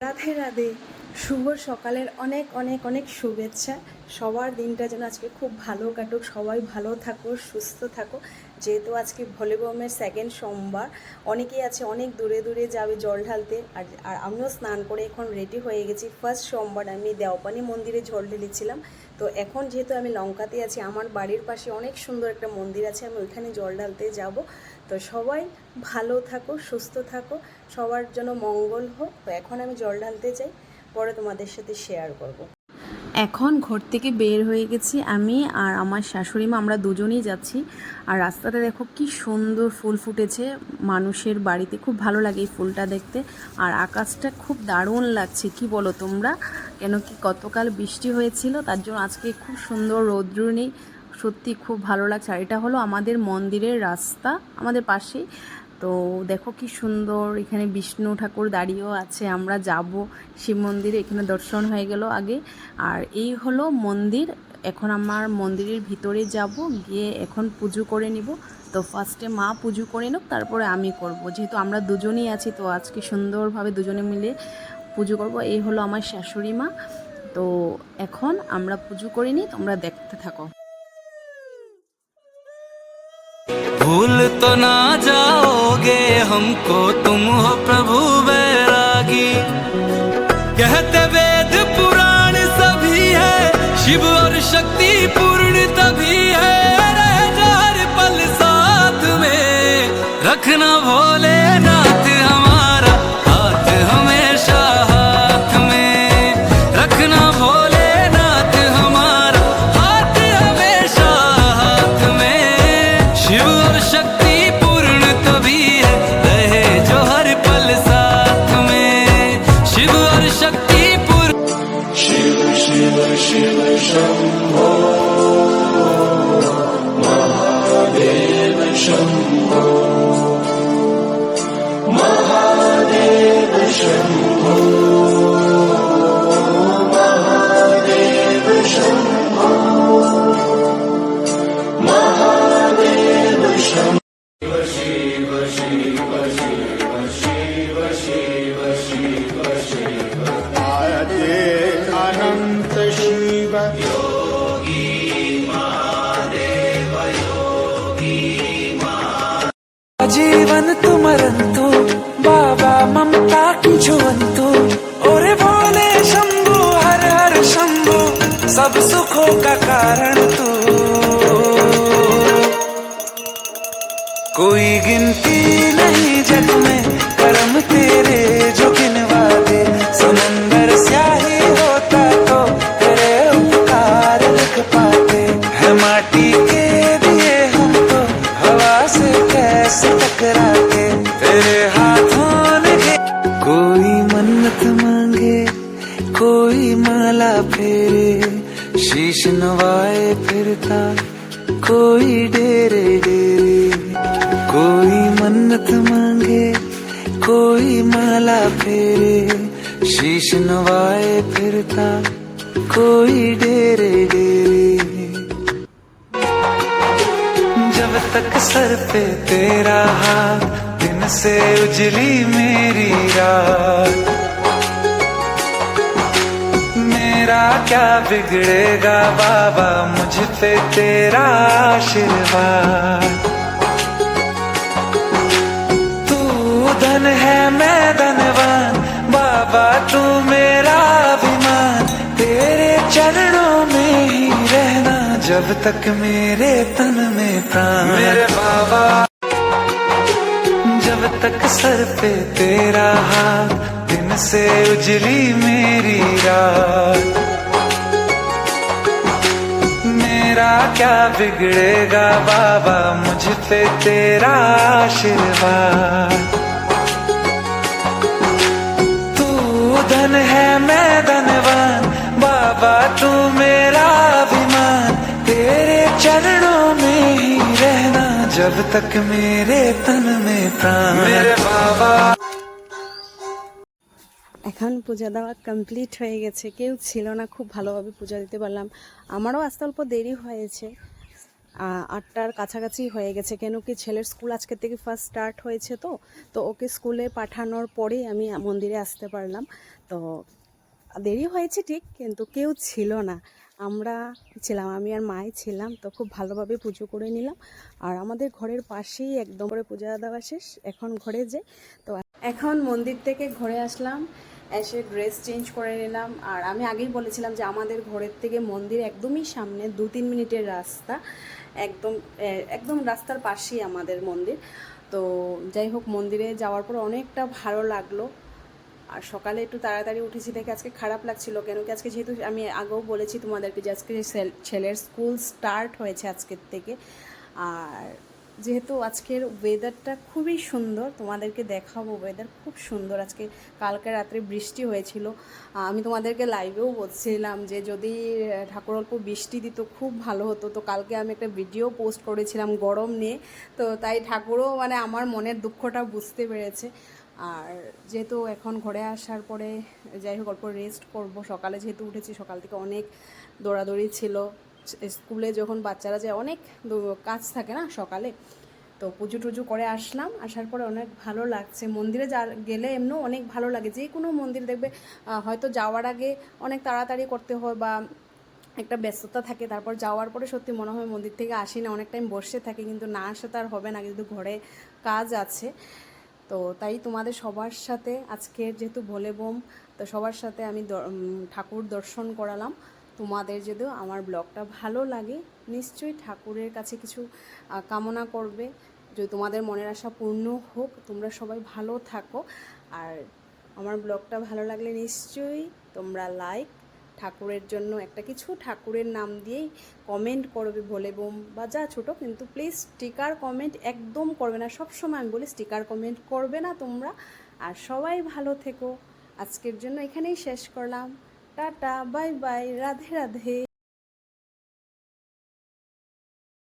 রাধে রাধে। শুভ সকালের অনেক অনেক অনেক শুভেচ্ছা। সবার দিনটা যেন আজকে খুব ভালো কাটুক, সবাই ভালো থাকো, সুস্থ থাকো। যেহেতু আজকে ভোলেবমের সেকেন্ড সোমবার, অনেকেই আছে অনেক দূরে দূরে যাবে জল ঢালতে। আর আমিও স্নান করে এখন রেডি হয়ে গেছি। ফার্স্ট সোমবার আমি দেওপানি মন্দিরে জল ঢেলেছিলাম। তো এখন যেহেতু আমি লঙ্কাতে আছি, আমার বাড়ির পাশে অনেক সুন্দর একটা মন্দির আছে, আমি ওইখানে জল ঢালতে যাব। তো সবাই ভালো থাকো, সুস্থ থাকো, সবার জন্য মঙ্গল হোক। তো এখন আমি জল ঢালতে চাই, পরে তোমাদের সাথে শেয়ার করব। এখন ঘর থেকে বের হয়ে গেছি আমি আর আমার শাশুড়ি মা, আমরা দুজনেই যাচ্ছি। আর রাস্তাতে দেখো কি সুন্দর ফুল ফুটেছে মানুষের বাড়িতে, খুব ভালো লাগে এই ফুলটা দেখতে। আর আকাশটা খুব দারুণ লাগছে, কি বলো তোমরা? কেন কি গতকাল বৃষ্টি হয়েছিল, তার জন্য আজকে খুব সুন্দর রৌদ্র নেই, সত্যি খুব ভালো লাগছে। আর এটা হলো আমাদের মন্দিরের রাস্তা, আমাদের পাশেই। তো দেখো কি সুন্দর, এখানে বিষ্ণু ঠাকুর দাঁড়িয়েও আছে। আমরা যাব শিব মন্দিরে, এখানে দর্শন হয়ে গেল আগে। আর এই হলো মন্দির। এখন আমার মন্দিরের ভিতরে যাব, গিয়ে এখন পুজো করে নিব। তো ফার্স্টে মা পুজো করে নিক, তারপরে আমি করব। যেহেতু আমরা দুজনেই আছি, তো আজকে সুন্দরভাবে দুজনে মিলে পুজো করব। এই হলো আমার শাশুড়ি মা। তো এখন আমরা পুজো করে নিই, তোমরা দেখতে থাকো। भूल तो ना जाओगे हमको, तुम हो प्रभु बैरागी। कहते वेद पुराण सभी है, शिव और शक्ति पूर्ण तभी है। रह जा हर पल साथ में, रखना भोलेनाथ हमारा हाथ हमेशा हाथ में। रखना भोलेनाथ हमारा हाथ हमेशा हाथ में। शिव और शक्ति पूर्ण तभी है, रहे जो हर पल साथ में। शिव और शक्ति पूर्ण। शिव शिव शिव शंभो महादेव शंभो महादेव शंभो महादेव शंभो महादेव शंभो। शिव शिव शिव शिव शिव शिव शिव आदि अनंत शिव योगी महादेव योगी। जीवन तुमरंतु बाबा ममता की जुवंतु। ओरे बोले शंभु हर हर शंभु, सब सुखों का कारण तू। कोई गिनती नहीं जग में कर्म तेरे जो गिनवा दे। समंदर स्याही होता तो तेरे उपकार लिख पाते। है माटी के दिए हम तो हवा से कैसे टकराते, तेरे हाथों ने। कोई मन्नत मांगे, कोई माला फेरे, शीश नवाए फिरता कोई डेरे डेरे। कोई मन्नत मांगे, कोई माला फेरे, शीश नवाए फिरता कोई डेरे डेरे। जब तक सर पे तेरा हाथ, दिन से उजली मेरी रात। मेरा क्या बिगड़ेगा बाबा, मुझ पे तेरा आशीर्वाद। तू धन है मैं धनवान, बाबा तू मेरा अभिमान। तेरे चरणों में ही रहना जब तक मेरे तन में प्राण। मेरे बाबा जब तक सर पे तेरा हाथ, दिन से उजली मेरी रात। मेरा क्या बिगड़ेगा बाबा, मुझ पे तेरा आशीर्वाद। तू धन है मैं धनवान, बाबा तू मेरा अभिमान। तेरे चरणों में ही रहना जब तक मेरे तन में प्राण। मेरे बाबा। এখন পূজা দেওয়া কমপ্লিট হয়ে গেছে, কেউ ছিল না, খুব ভালোভাবে পূজা দিতে পারলাম। আমারও আসতে অল্প দেরি হয়েছে, 8টার কাছাকাছি হয়ে গেছে, কেন কি ছেলের স্কুল আজকের থেকে ফার্স্ট স্টার্ট হয়েছে, তো ওকে স্কুলে পাঠানোর পরেই আমি মন্দিরে আসতে পারলাম। তো দেরি হয়েছে ঠিক, কিন্তু কেউ ছিল না, আমরা ছিলাম, আমি আর মাই ছিলাম। তো খুব ভালোভাবে পুজো করে নিলাম। আর আমাদের ঘরের পাশেই একদম করে পূজা দেওয়া শেষ, এখন ঘরে যাই। তো এখন মন্দির থেকে ঘরে আসলাম, এসে ড্রেস চেঞ্জ করে নিলাম। আর আমি আগেই বলেছিলাম যে আমাদের ঘরের থেকে মন্দির একদমই সামনে, 2-3 মিনিটের রাস্তা, একদম একদম রাস্তার পাশেই আমাদের মন্দির। তো যাই হোক, মন্দিরে যাওয়ার পর অনেকটা ভালো লাগলো। আর সকালে একটু তাড়াতাড়ি উঠেছি দেখে আজকে খারাপ লাগছিল, কেন কি আজকে যেহেতু আমি আগেও বলেছি তোমাদেরকে যে আজকে ছেলের স্কুল স্টার্ট হয়েছে আজকের থেকে। আর যেহেতু আজকের ওয়েদারটা খুবই সুন্দর, তোমাদেরকে দেখাবো, ওয়েদার খুব সুন্দর। আজকে কালকে রাত্রে বৃষ্টি হয়েছিল, আমি তোমাদেরকে লাইভেও বলছিলাম যে যদি ঠাকুর অল্প বৃষ্টি দিত খুব ভালো হতো। তো কালকে আমি একটা ভিডিও পোস্ট করেছিলাম গরম নিয়ে, তো তাই ঠাকুরও মানে আমার মনের দুঃখটা বুঝতে পেরেছে। আর যেহেতু এখন ঘরে আসার পরে যাই হোক অল্প রেস্ট করব, সকালে যেহেতু উঠেছি, সকাল থেকে অনেক দৌড়াদৌড়ি ছিল। স্কুলে যখন বাচ্চারা যায় অনেক কাজ থাকে না সকালে, তো পুজো টুজো করে আসলাম। আসার পরে অনেক ভালো লাগছে, মন্দিরে গেলে এমনিও অনেক ভালো লাগে। যে কোনো মন্দির দেখবে হয়তো যাওয়ার আগে অনেক তাড়াতাড়ি করতে হয় বা একটা ব্যস্ততা থাকে, তারপর যাওয়ার পরে সত্যি মনে হয় মন্দির থেকে আসি না, অনেক টাইম বসে থাকি, কিন্তু না আসে তো আর হবে না, কিন্তু ঘরে কাজ আছে। তো তাই তোমাদের সবার সাথে আজকে যেহেতু ভোলে বোম, তো সবার সাথে আমি ঠাকুর দর্শন করালাম। তোমাদের যদিও আমার ব্লগটা ভালো লাগে, নিশ্চয়ই ঠাকুরের কাছে কিছু কামনা করবে যে তোমাদের মনের আশা পূর্ণ হোক, তোমরা সবাই ভালো থাকো। আর আমার ব্লগটা ভালো লাগলে নিশ্চয়ই তোমরা লাইক, ঠাকুরের জন্য একটা কিছু ঠাকুরের নাম দিয়েই কমেন্ট করবে, ভোলে বোম বা যা ছোটো, কিন্তু প্লিজ স্টিকার কমেন্ট একদম করবে না। সব সময় আমি বলি স্টিকার কমেন্ট করবে না তোমরা। আর সবাই ভালো থেকো, আজকের জন্য এখানেই শেষ করলাম। Tata, bye bye, Radhe Radhe.